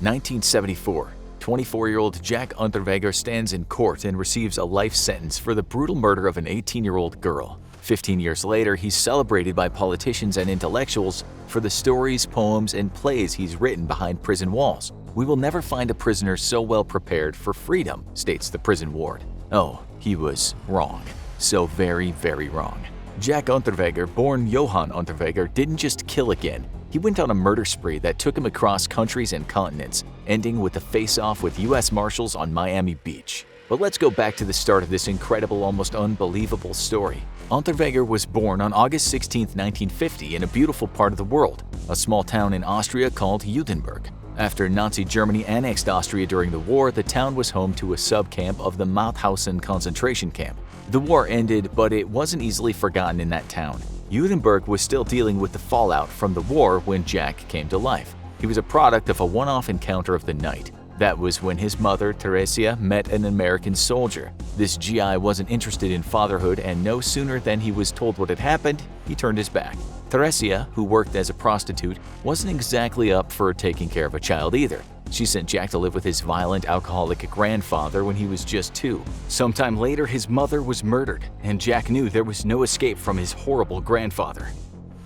1974. 24-year-old Jack Unterweger stands in court and receives a life sentence for the brutal murder of an 18-year-old girl. 15 years later, he's celebrated by politicians and intellectuals for the stories, poems, and plays he's written behind prison walls. "We will never find a prisoner so well prepared for freedom," states the prison ward. Oh, he was wrong. So very, very wrong. Jack Unterweger, born Johann Unterweger, didn't just kill again. He went on a murder spree that took him across countries and continents, ending with a face-off with U.S. Marshals on Miami Beach. But let's go back to the start of this incredible, almost unbelievable story. Unterweger was born on August 16, 1950 in a beautiful part of the world, a small town in Austria called Judenburg. After Nazi Germany annexed Austria during the war, the town was home to a subcamp of the Mauthausen concentration camp. The war ended, but it wasn't easily forgotten in that town. Judenburg was still dealing with the fallout from the war when Jack came to life. He was a product of a one-off encounter of the night. That was when his mother, Theresia, met an American soldier. This GI wasn't interested in fatherhood, and no sooner than he was told what had happened, he turned his back. Theresia, who worked as a prostitute, wasn't exactly up for taking care of a child either. She sent Jack to live with his violent, alcoholic grandfather when he was just 2. Sometime later, his mother was murdered, and Jack knew there was no escape from his horrible grandfather.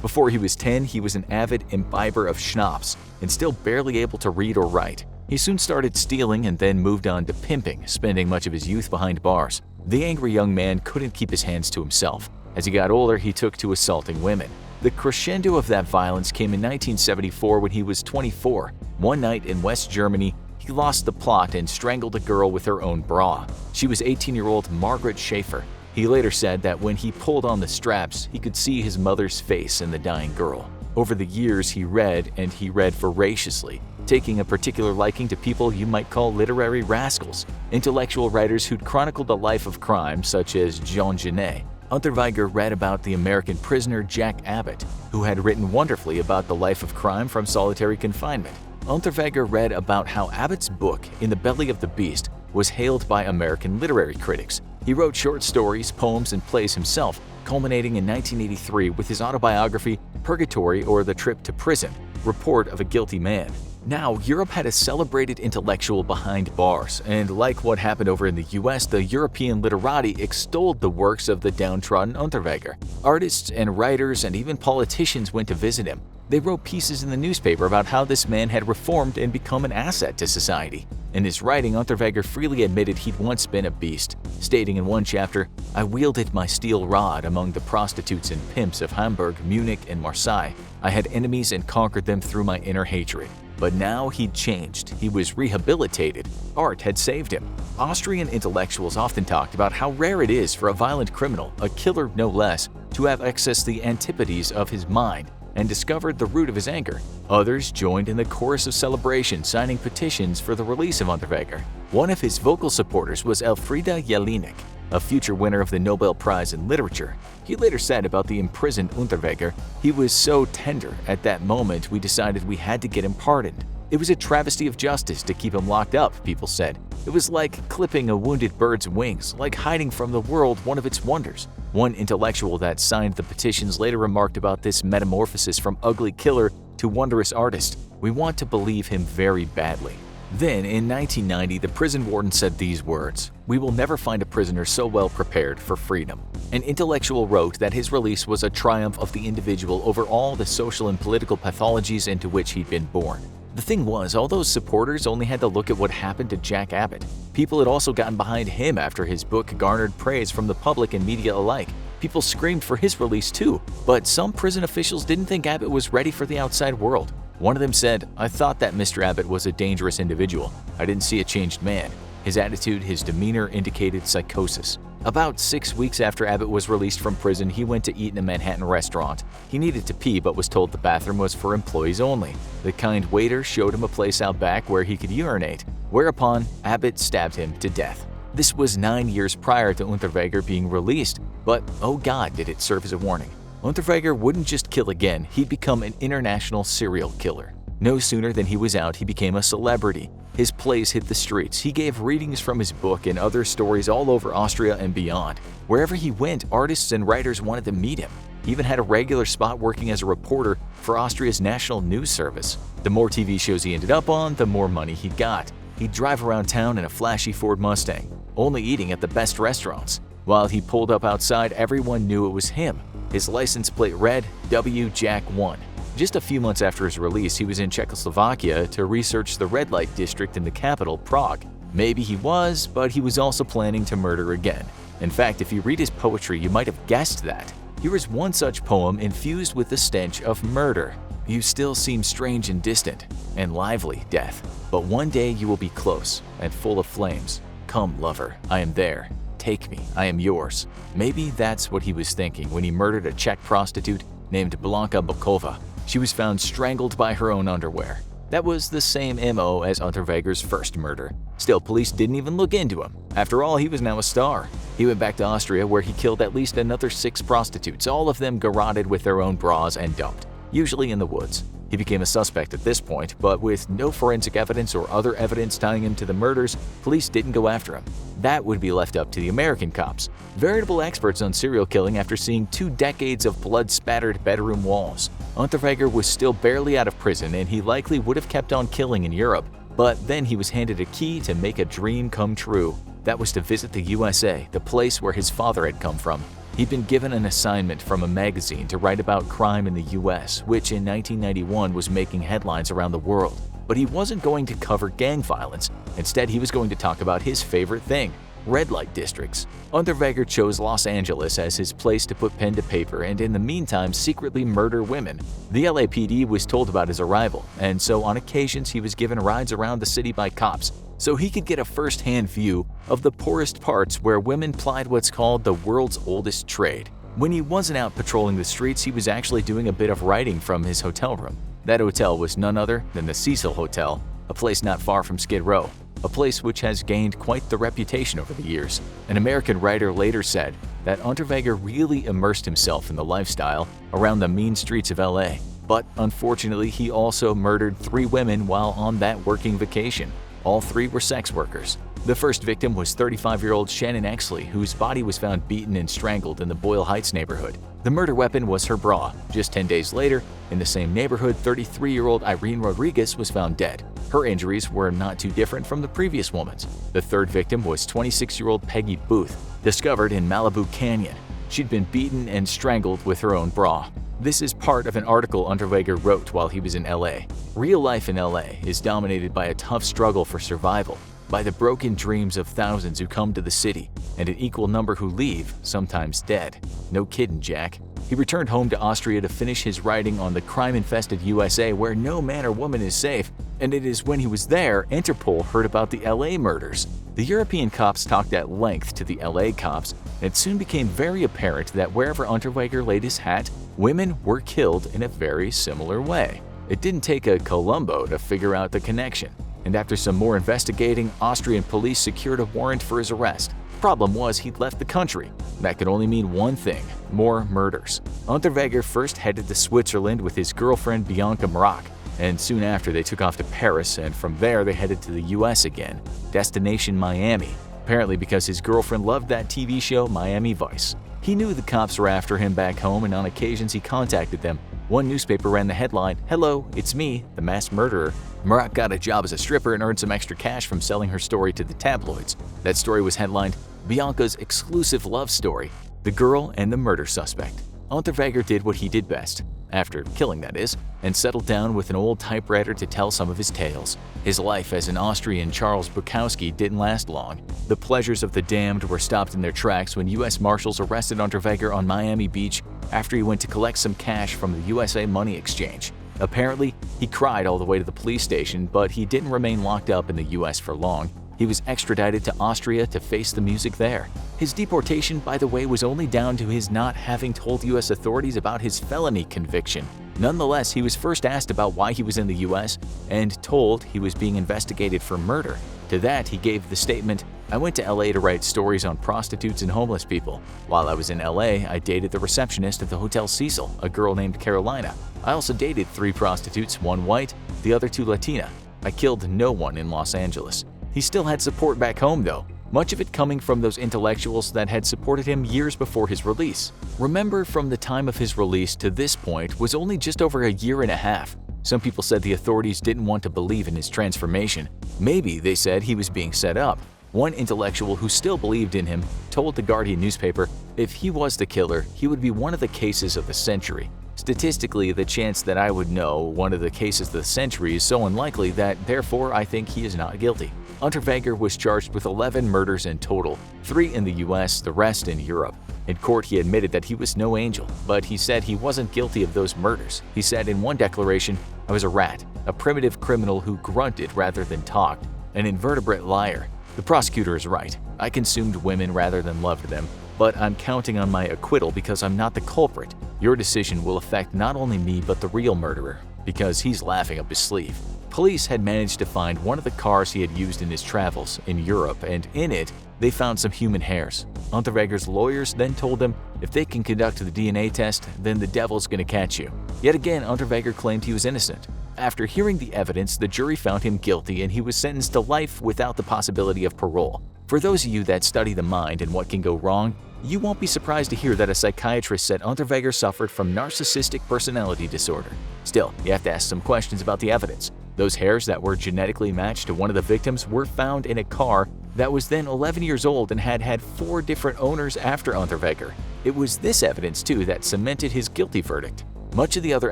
Before he was 10, he was an avid imbiber of schnapps and still barely able to read or write. He soon started stealing and then moved on to pimping, spending much of his youth behind bars. The angry young man couldn't keep his hands to himself. As he got older, he took to assaulting women. The crescendo of that violence came in 1974 when he was 24. One night in West Germany, he lost the plot and strangled a girl with her own bra. She was 18-year-old Margaret Schaefer. He later said that when he pulled on the straps, he could see his mother's face in the dying girl. Over the years, he read, and he read voraciously, taking a particular liking to people you might call literary rascals, intellectual writers who'd chronicled a life of crime, such as Jean Genet. Unterweger read about the American prisoner Jack Abbott, who had written wonderfully about the life of crime from solitary confinement. Unterweger read about how Abbott's book, In the Belly of the Beast, was hailed by American literary critics. He wrote short stories, poems, and plays himself, culminating in 1983 with his autobiography Purgatory, or The Trip to Prison, Report of a Guilty Man. Now, Europe had a celebrated intellectual behind bars, and like what happened over in the US, the European literati extolled the works of the downtrodden Unterweger. Artists and writers and even politicians went to visit him. They wrote pieces in the newspaper about how this man had reformed and become an asset to society. In his writing, Unterweger freely admitted he'd once been a beast, stating in one chapter, "I wielded my steel rod among the prostitutes and pimps of Hamburg, Munich, and Marseille. I had enemies and conquered them through my inner hatred. But now he'd changed. He was rehabilitated. Art had saved him." Austrian intellectuals often talked about how rare it is for a violent criminal, a killer no less, to have accessed the antipodes of his mind and discovered the root of his anger. Others joined in the chorus of celebration, signing petitions for the release of Unterweger. One of his vocal supporters was Elfriede Jelinek, a future winner of the Nobel Prize in Literature. He later said about the imprisoned Unterweger, "He was so tender, at that moment we decided we had to get him pardoned. It was a travesty of justice to keep him locked up," people said. "It was like clipping a wounded bird's wings, like hiding from the world one of its wonders." One intellectual that signed the petitions later remarked about this metamorphosis from ugly killer to wondrous artist, "We want to believe him very badly." Then, in 1990, the prison warden said these words, "We will never find a prisoner so well prepared for freedom." An intellectual wrote that his release was a triumph of the individual over all the social and political pathologies into which he'd been born. The thing was, all those supporters only had to look at what happened to Jack Abbott. People had also gotten behind him after his book garnered praise from the public and media alike. People screamed for his release too, but some prison officials didn't think Abbott was ready for the outside world. One of them said, "I thought that Mr. Abbott was a dangerous individual. I didn't see a changed man. His attitude, his demeanor indicated psychosis." About 6 weeks after Abbott was released from prison, he went to eat in a Manhattan restaurant. He needed to pee but was told the bathroom was for employees only. The kind waiter showed him a place out back where he could urinate, whereupon Abbott stabbed him to death. This was 9 years prior to Unterweger being released, but oh God, did it serve as a warning. Unterweger wouldn't just kill again, he'd become an international serial killer. No sooner than he was out, he became a celebrity. His plays hit the streets, he gave readings from his book and other stories all over Austria and beyond. Wherever he went, artists and writers wanted to meet him. He even had a regular spot working as a reporter for Austria's national news service. The more TV shows he ended up on, the more money he got. He'd drive around town in a flashy Ford Mustang, only eating at the best restaurants. While he pulled up outside, everyone knew it was him. His license plate read W. Jack 1. Just a few months after his release, he was in Czechoslovakia to research the red light district in the capital, Prague. Maybe he was, but he was also planning to murder again. In fact, if you read his poetry, you might have guessed that. Here is one such poem infused with the stench of murder. You still seem strange and distant, and lively, death. But one day you will be close and full of flames. Come, lover, I am there. Take me, I am yours. Maybe that's what he was thinking when he murdered a Czech prostitute named Blanka Bokova. She was found strangled by her own underwear. That was the same MO as Unterweger's first murder. Still, police didn't even look into him. After all, he was now a star. He went back to Austria where he killed at least another 6 prostitutes, all of them garroted with their own bras and dumped, usually in the woods. He became a suspect at this point, but with no forensic evidence or other evidence tying him to the murders, police didn't go after him. That would be left up to the American cops, veritable experts on serial killing after seeing 2 decades of blood-spattered bedroom walls. Unterweger was still barely out of prison and he likely would have kept on killing in Europe, but then he was handed a key to make a dream come true. That was to visit the USA, the place where his father had come from. He'd been given an assignment from a magazine to write about crime in the US, which in 1991 was making headlines around the world. But he wasn't going to cover gang violence. Instead, he was going to talk about his favorite thing: red light districts. Unterweger chose Los Angeles as his place to put pen to paper and in the meantime secretly murder women. The LAPD was told about his arrival, and so on occasions he was given rides around the city by cops, so he could get a first-hand view of the poorest parts where women plied what's called the world's oldest trade. When he wasn't out patrolling the streets, he was actually doing a bit of writing from his hotel room. That hotel was none other than the Cecil Hotel, a place not far from Skid Row, a place which has gained quite the reputation over the years. An American writer later said that Unterweger really immersed himself in the lifestyle around the mean streets of LA. But unfortunately, he also murdered 3 women while on that working vacation. All 3 were sex workers. The first victim was 35-year-old Shannon Exley, whose body was found beaten and strangled in the Boyle Heights neighborhood. The murder weapon was her bra. Just 10 days later, in the same neighborhood, 33-year-old Irene Rodriguez was found dead. Her injuries were not too different from the previous woman's. The third victim was 26-year-old Peggy Booth, discovered in Malibu Canyon. She'd been beaten and strangled with her own bra. This is part of an article Unterweger wrote while he was in LA. Real life in LA is dominated by a tough struggle for survival, by the broken dreams of thousands who come to the city, and an equal number who leave, sometimes dead. No kidding, Jack. He returned home to Austria to finish his writing on the crime-infested USA where no man or woman is safe, and it is when he was there Interpol heard about the LA murders. The European cops talked at length to the LA cops, and it soon became very apparent that wherever Unterweger laid his hat, women were killed in a very similar way. It didn't take a Columbo to figure out the connection, and after some more investigating, Austrian police secured a warrant for his arrest. Problem was, he'd left the country. That could only mean one thing: more murders. Unterweger first headed to Switzerland with his girlfriend Bianca Marak, and soon after they took off to Paris, and from there they headed to the US again. Destination Miami, apparently because his girlfriend loved that TV show Miami Vice. He knew the cops were after him back home, and on occasions he contacted them. One newspaper ran the headline, "Hello, it's me, the mass murderer." Marak got a job as a stripper and earned some extra cash from selling her story to the tabloids. That story was headlined, "Bianca's Exclusive Love Story, The Girl and the Murder Suspect." Unterweger did what he did best, after killing that is, and settled down with an old typewriter to tell some of his tales. His life as an Austrian Charles Bukowski didn't last long. The pleasures of the damned were stopped in their tracks when U.S. Marshals arrested Unterweger on Miami Beach after he went to collect some cash from the USA Money Exchange. Apparently, he cried all the way to the police station, but he didn't remain locked up in the U.S. for long. He was extradited to Austria to face the music there. His deportation, by the way, was only down to his not having told U.S. authorities about his felony conviction. Nonetheless, he was first asked about why he was in the U.S. and told he was being investigated for murder. To that, he gave the statement, "I went to LA to write stories on prostitutes and homeless people. While I was in LA, I dated the receptionist of the Hotel Cecil, a girl named Carolina. I also dated 3 prostitutes, 1 white, the other 2 Latina. I killed no one in Los Angeles." He still had support back home though. much of it coming from those intellectuals that had supported him years before his release. Remember, from the time of his release to this point was only just over a year and a half. Some people said the authorities didn't want to believe in his transformation. Maybe they said he was being set up. One intellectual who still believed in him told the Guardian newspaper if he was the killer, he would be one of the cases of the century. Statistically, the chance that I would know one of the cases of the century is so unlikely that, therefore, I think he is not guilty. Unterweger was charged with 11 murders in total, 3 in the US, the rest in Europe. In court, he admitted that he was no angel, but he said he wasn't guilty of those murders. He said in one declaration, "I was a rat, a primitive criminal who grunted rather than talked, an invertebrate liar. The prosecutor is right. I consumed women rather than loved them, but I'm counting on my acquittal because I'm not the culprit. Your decision will affect not only me but the real murderer, because he's laughing up his sleeve." Police had managed to find one of the cars he had used in his travels in Europe, and in it, they found some human hairs. Unterweger's lawyers then told him, if they can conduct the DNA test, then the devil's gonna catch you. Yet again, Unterweger claimed he was innocent. After hearing the evidence, the jury found him guilty and he was sentenced to life without the possibility of parole. For those of you that study the mind and what can go wrong, you won't be surprised to hear that a psychiatrist said Unterweger suffered from narcissistic personality disorder. Still, you have to ask some questions about the evidence. Those hairs that were genetically matched to one of the victims were found in a car that was then 11 years old and had had 4 different owners after Unterweger. It was this evidence, too, that cemented his guilty verdict. Much of the other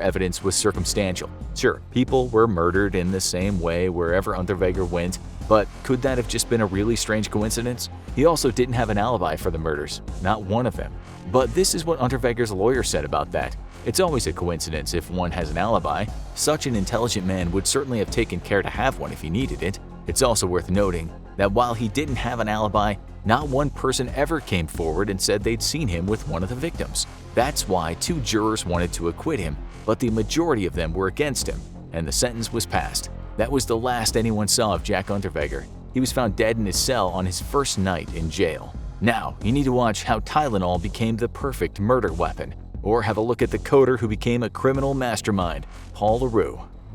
evidence was circumstantial. Sure, people were murdered in the same way wherever Unterweger went, but could that have just been a really strange coincidence? He also didn't have an alibi for the murders, not one of them. But this is what Unterweger's lawyer said about that. It's always a coincidence if one has an alibi. Such an intelligent man would certainly have taken care to have one if he needed it. It's also worth noting that while he didn't have an alibi, not one person ever came forward and said they'd seen him with one of the victims. That's why 2 jurors wanted to acquit him, but the majority of them were against him, and the sentence was passed. That was the last anyone saw of Jack Unterweger. He was found dead in his cell on his first night in jail. Now, you need to watch how Tylenol became the perfect murder weapon, or have a look at the coder who became a criminal mastermind, Paul LaRue.